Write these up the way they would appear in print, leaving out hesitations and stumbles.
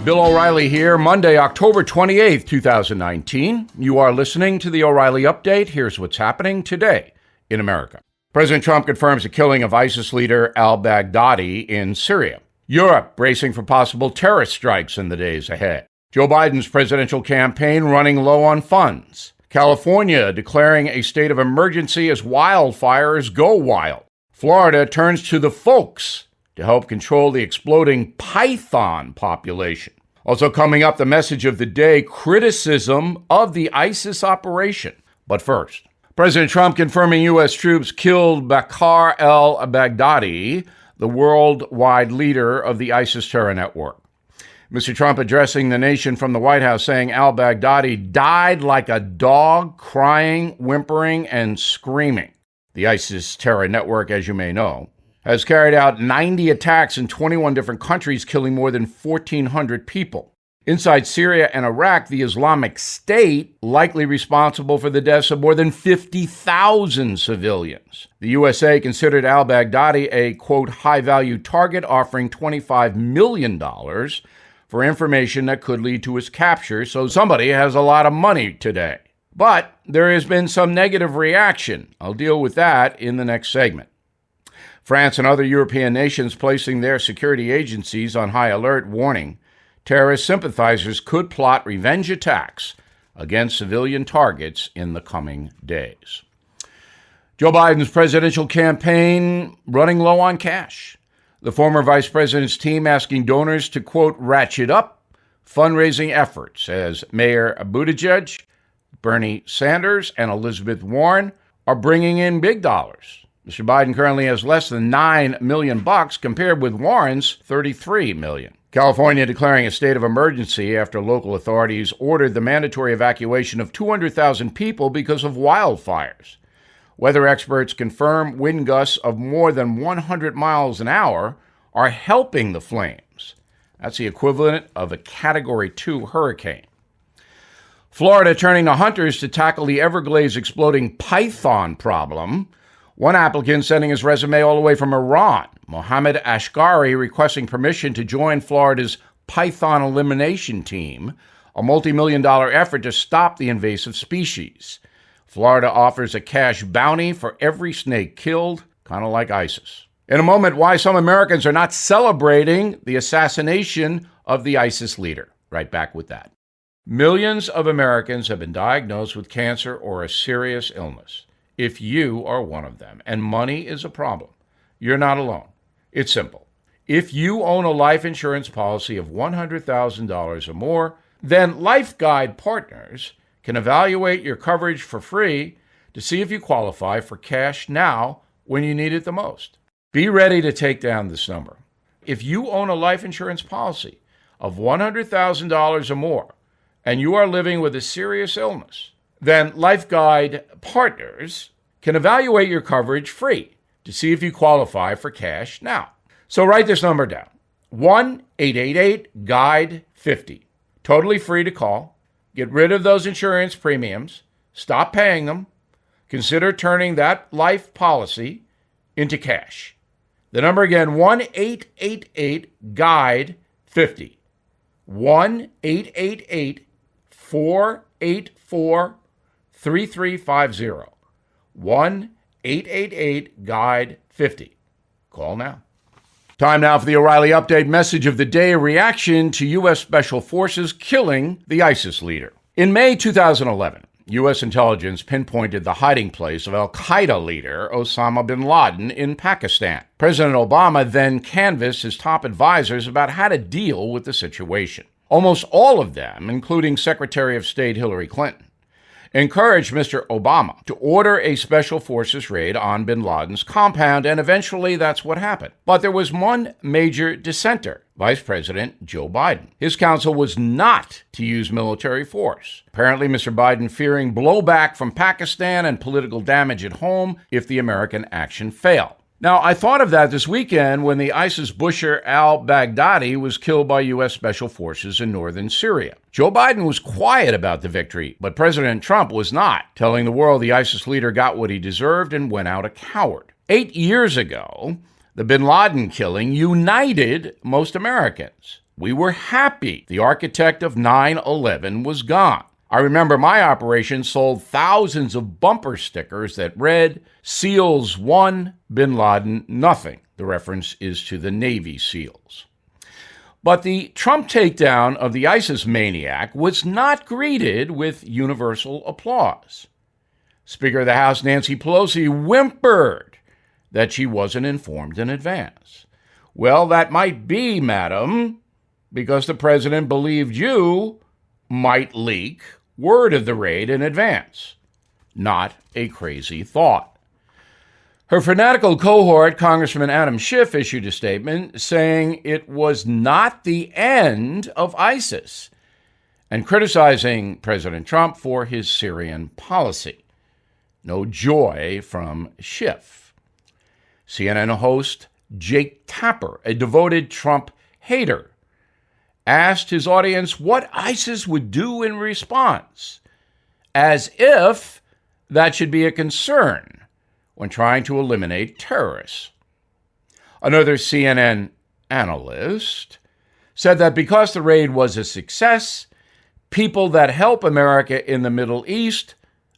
Bill O'Reilly here, Monday, October 28th, 2019. You are listening to the O'Reilly Update. Here's what's happening today in America. President Trump confirms the killing of ISIS leader Al-Baghdadi in Syria. Europe bracing for possible terrorist strikes in the days ahead. Joe Biden's presidential campaign running low on funds. California declaring a state of emergency as wildfires go wild. Florida turns to the folks to help control the exploding python population. Also coming up, the message of the day, criticism of the ISIS operation. But first, President Trump confirming U.S. troops killed Bakr al-Baghdadi, the worldwide leader of the ISIS terror network. Mr. Trump addressing the nation from the White House saying al-Baghdadi died like a dog, crying, whimpering, and screaming. The ISIS terror network, as you may know, has carried out 90 attacks in 21 different countries, killing more than 1,400 people. Inside Syria and Iraq, the Islamic State likely responsible for the deaths of more than 50,000 civilians. The USA considered al-Baghdadi a, quote, high-value target, offering $25 million for information that could lead to his capture, so somebody has a lot of money today. But there has been some negative reaction. I'll deal with that in the next segment. France and other European nations placing their security agencies on high alert, warning terrorist sympathizers could plot revenge attacks against civilian targets in the coming days. Joe Biden's presidential campaign running low on cash. The former vice president's team asking donors to, quote, ratchet up fundraising efforts as Mayor Buttigieg, Bernie Sanders, and Elizabeth Warren are bringing in big dollars. Mr. Biden currently has less than $9 million compared with Warren's $33 million. California declaring a state of emergency after local authorities ordered the mandatory evacuation of 200,000 people because of wildfires. Weather experts confirm wind gusts of more than 100 miles an hour are helping the flames. That's the equivalent of a Category 2 hurricane. Florida turning to hunters to tackle the Everglades exploding python problem. One applicant sending his resume all the way from Iran, Mohammed Ashgari, requesting permission to join Florida's Python Elimination Team, a multi-million-dollar effort to stop the invasive species. Florida offers a cash bounty for every snake killed, kind of like ISIS. In a moment, why some Americans are not celebrating the assassination of the ISIS leader. Right back with that. Millions of Americans have been diagnosed with cancer or a serious illness. If you are one of them and money is a problem, you're not alone. It's simple. If you own a life insurance policy of $100,000 or more, then Life Guide Partners can evaluate your coverage for free to see if you qualify for cash now when you need it the most. Be ready to take down this number. If you own a life insurance policy of $100,000 or more and you are living with a serious illness, then Life Guide Partners can evaluate your coverage free to see if you qualify for cash now. So write this number down, 1-888-GUIDE-50. Totally free to call. Get rid of those insurance premiums. Stop paying them. Consider turning that life policy into cash. The number again, 1-888-GUIDE-50. 1-888-484 3350. 1-888-GUIDE-50. Call now. Time now for the O'Reilly Update message of the day, a reaction to U.S. Special Forces killing the ISIS leader. In May 2011, U.S. intelligence pinpointed the hiding place of al-Qaeda leader Osama bin Laden in Pakistan. President Obama then canvassed his top advisors about how to deal with the situation. Almost all of them, including Secretary of State Hillary Clinton, encouraged Mr. Obama to order a special forces raid on bin Laden's compound, and eventually that's what happened. But there was one major dissenter, Vice President Joe Biden. His counsel was not to use military force. Apparently, Mr. Biden fearing blowback from Pakistan and political damage at home if the American action failed. Now, I thought of that this weekend when the ISIS pusher al-Baghdadi was killed by U.S. Special Forces in northern Syria. Joe Biden was quiet about the victory, but President Trump was not, telling the world the ISIS leader got what he deserved and went out a coward. 8 years ago, the bin Laden killing united most Americans. We were happy the architect of 9/11 was gone. I remember my operation sold thousands of bumper stickers that read, SEALs 1, Bin Laden nothing. The reference is to the Navy SEALs. But the Trump takedown of the ISIS maniac was not greeted with universal applause. Speaker of the House Nancy Pelosi whimpered that she wasn't informed in advance. Well, that might be, madam, because the president believed you might leak word of the raid in advance. Not a crazy thought. Her fanatical cohort, Congressman Adam Schiff, issued a statement saying it was not the end of ISIS and criticizing President Trump for his Syrian policy. No joy from Schiff. CNN host Jake Tapper, a devoted Trump hater, asked his audience what ISIS would do in response, as if that should be a concern when trying to eliminate terrorists. Another CNN analyst said that because the raid was a success, people that help America in the Middle East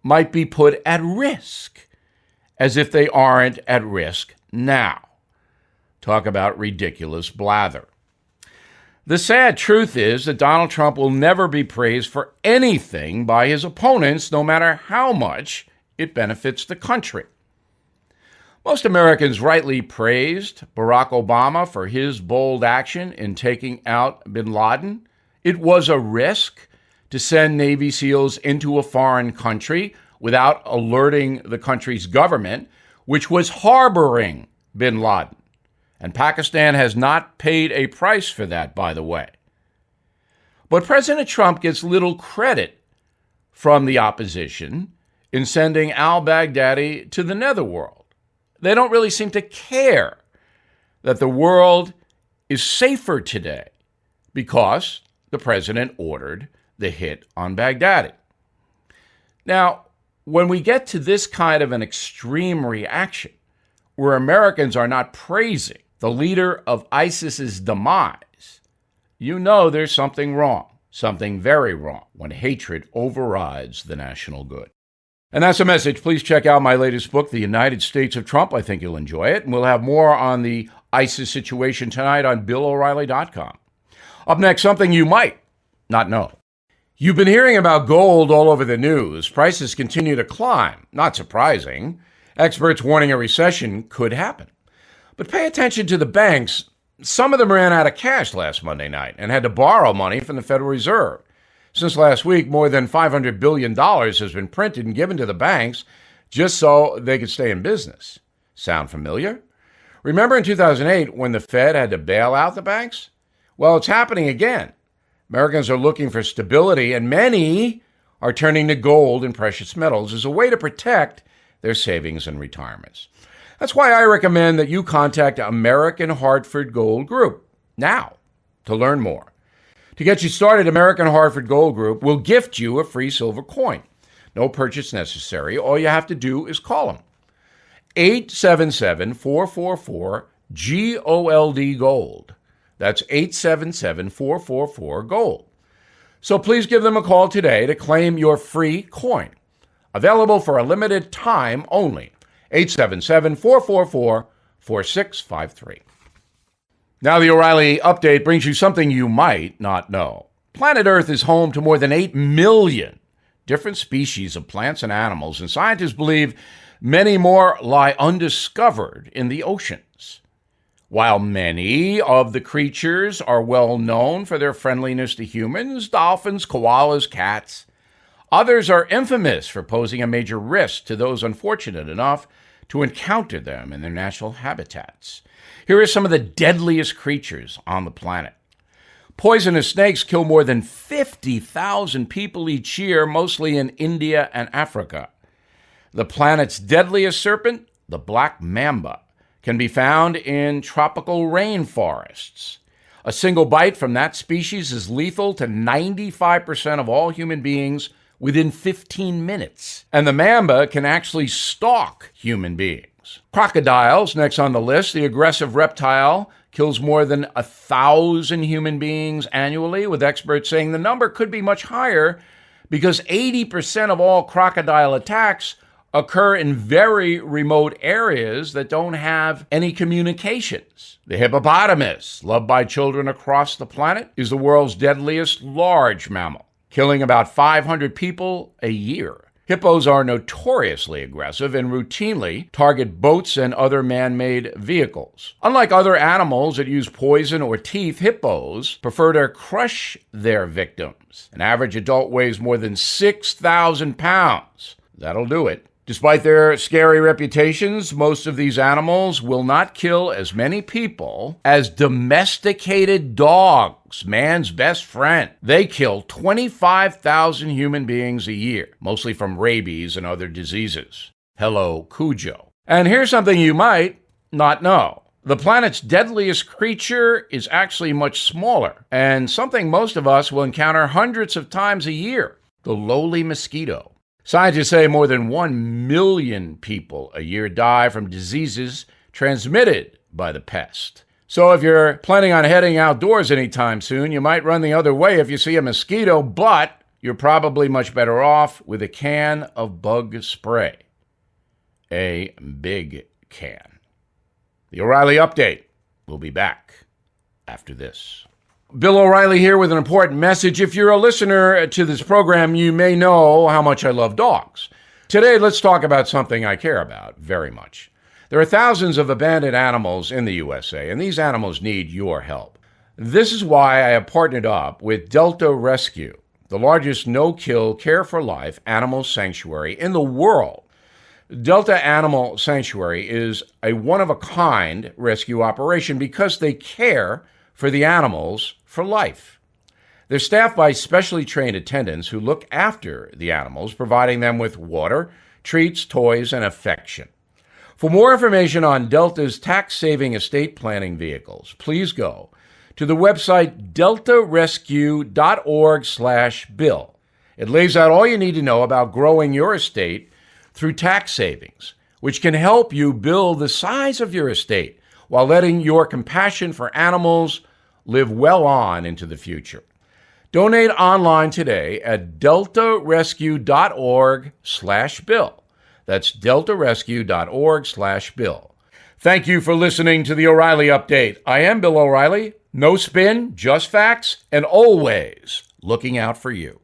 might be put at risk, as if they aren't at risk now. Talk about ridiculous blather. The sad truth is that Donald Trump will never be praised for anything by his opponents, no matter how much it benefits the country. Most Americans rightly praised Barack Obama for his bold action in taking out bin Laden. It was a risk to send Navy SEALs into a foreign country without alerting the country's government, which was harboring bin Laden. And Pakistan has not paid a price for that, by the way. But President Trump gets little credit from the opposition in sending Al-Baghdadi to the netherworld. They don't really seem to care that the world is safer today because the president ordered the hit on Baghdadi. Now, when we get to this kind of an extreme reaction, where Americans are not praising the leader of ISIS's demise, you know there's something wrong, something very wrong, when hatred overrides the national good. And that's a message. Please check out my latest book, The United States of Trump. I think you'll enjoy it. And we'll have more on the ISIS situation tonight on BillO'Reilly.com. Up next, something you might not know. You've been hearing about gold all over the news. Prices continue to climb. Not surprising. Experts warning a recession could happen. But pay attention to the banks. Some of them ran out of cash last Monday night and had to borrow money from the Federal Reserve. Since last week, more than $500 billion has been printed and given to the banks just so they could stay in business. Sound familiar? Remember in 2008 when the Fed had to bail out the banks? Well, it's happening again. Americans are looking for stability, and many are turning to gold and precious metals as a way to protect their savings and retirements. That's why I recommend that you contact American Hartford Gold Group now to learn more. To get you started, American Hartford Gold Group will gift you a free silver coin. No purchase necessary. All you have to do is call them. 877-444-GOLD. That's 877-444-GOLD. So please give them a call today to claim your free coin. Available for a limited time only. 877-444-4653. Now the O'Reilly Update brings you something you might not know. Planet Earth is home to more than 8 million different species of plants and animals, and scientists believe many more lie undiscovered in the oceans. While many of the creatures are well known for their friendliness to humans, dolphins, koalas, cats, others are infamous for posing a major risk to those unfortunate enough to encounter them in their natural habitats. Here are some of the deadliest creatures on the planet. Poisonous snakes kill more than 50,000 people each year, mostly in India and Africa. The planet's deadliest serpent, the black mamba, can be found in tropical rainforests. A single bite from that species is lethal to 95% of all human beings within 15 minutes. And the mamba can actually stalk human beings. Crocodiles, next on the list, the aggressive reptile kills more than 1,000 human beings annually, with experts saying the number could be much higher because 80% of all crocodile attacks occur in very remote areas that don't have any communications. The hippopotamus, loved by children across the planet, is the world's deadliest large mammal, killing about 500 people a year. Hippos are notoriously aggressive and routinely target boats and other man-made vehicles. Unlike other animals that use poison or teeth, hippos prefer to crush their victims. An average adult weighs more than 6,000 pounds. That'll do it. Despite their scary reputations, most of these animals will not kill as many people as domesticated dogs, man's best friend. They kill 25,000 human beings a year, mostly from rabies and other diseases. Hello, Cujo. And here's something you might not know. The planet's deadliest creature is actually much smaller, and something most of us will encounter hundreds of times a year: the lowly mosquito. Scientists say more than 1 million people a year die from diseases transmitted by the pest. So if you're planning on heading outdoors anytime soon, you might run the other way if you see a mosquito, but you're probably much better off with a can of bug spray. A big can. The O'Reilly Update. We'll be back after this. Bill O'Reilly here with an important message. If you're a listener to this program, you may know how much I love dogs. Today, let's talk about something I care about very much. There are thousands of abandoned animals in the USA, and these animals need your help. This is why I have partnered up with Delta Rescue, the largest no-kill, care-for-life animal sanctuary in the world. Delta Animal Sanctuary is a one-of-a-kind rescue operation because they care for the animals for life. They're staffed by specially trained attendants who look after the animals, providing them with water, treats, toys, and affection. For more information on Delta's tax-saving estate planning vehicles, please go to the website deltarescue.org/bill. It lays out all you need to know about growing your estate through tax savings, which can help you build the size of your estate while letting your compassion for animals live well on into the future. Donate online today at deltarescue.org/bill. That's deltarescue.org/bill. Thank you for listening to the O'Reilly Update. I am Bill O'Reilly. No spin, just facts, and always looking out for you.